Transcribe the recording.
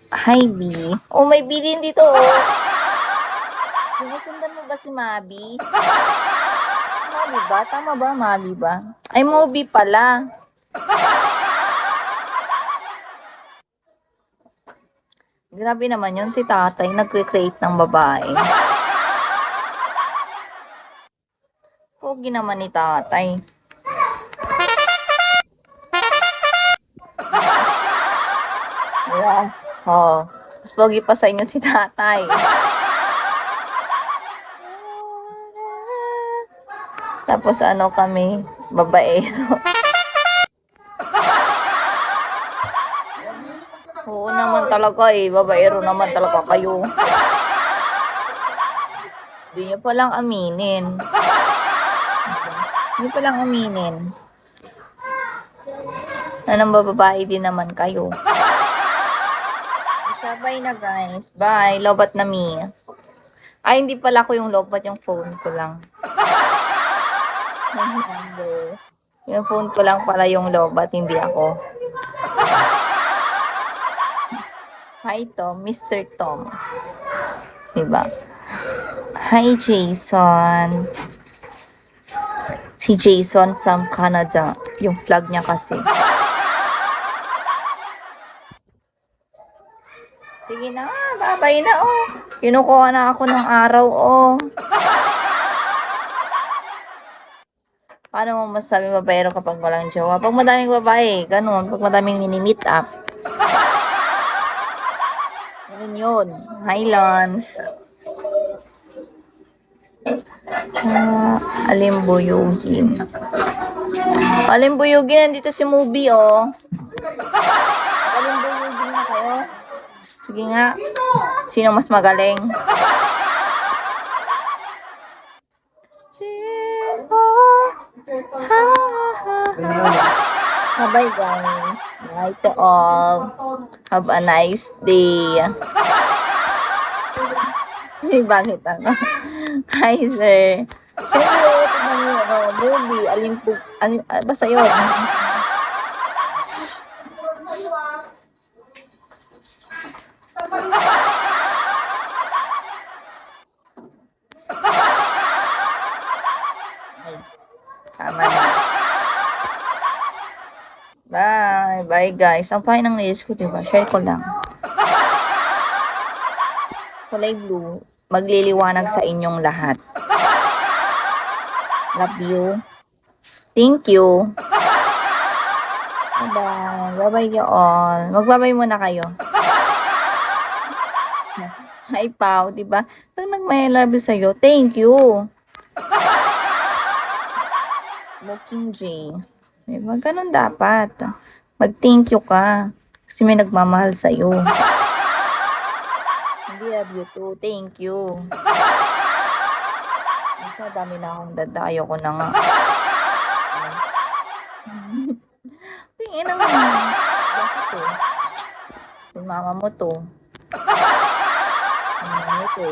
Hi, B. Oh, may B din dito, oh. Sinusundan mo ba si Mabi? Mabi ba? Tama ba, Mabi ba? Ay, Mobi pala. Grabe naman yun, si tatay nagre-create ng babae. Pogi naman ni tatay. Yeah. Oh, mas pogi pa sa inyo si tatay. Tapos ano kami, babaero. Oo naman talaga eh, babaero naman talaga kayo. Hindi nyo palang aminin. Hindi palang aminin. Anong bababae din naman kayo. Sabay na guys. Bye. Lobat na me. Ay, hindi pala ako yung lobat, yung phone ko lang. Yung phone ko lang pala yung lobat, hindi ako. Hi Tom, Mr. Tom. Diba? Hi Jason. Si Jason from Canada. Yung flag niya kasi. Sige na, babay na oh. Kinukuha na ako ng araw oh. Paano mo masasabi babaero kapag walang jowa? Pag madaming babae, ganun. Pag madaming mini-meet up. Ganun yun. Hi, Lons. Alimbuyugin. Alimbuyugin, nandito si Movie, oh. Alimbuyugin na kayo. Sige nga. Sino mas magaling? Bye guys. Bye to all. Have a nice day. Bakit ako? Hi sir. Siyempre, tignan mo yung movie. Basta yun. Tama na. Bye. Bye guys. Ang pahay ng nails ko, diba? Share ko lang. Kulay blue. Magliliwanag sa inyong lahat. Love you. Thank you. Bye-bye. Bye-bye you all. Magbabay muna kayo. Hi, Pao. Diba? Pag nag-my love you sa'yo, thank you. Mocking J. Diba? Ganun dapat. Mag-thank you ka. Kasi may nagmamahal sa'yo. Hindi love you too. Thank you. Ito, dami na akong dadayo ko na nga. Tingin naman. Bakit to? Yung mama mo to. Mama mo to.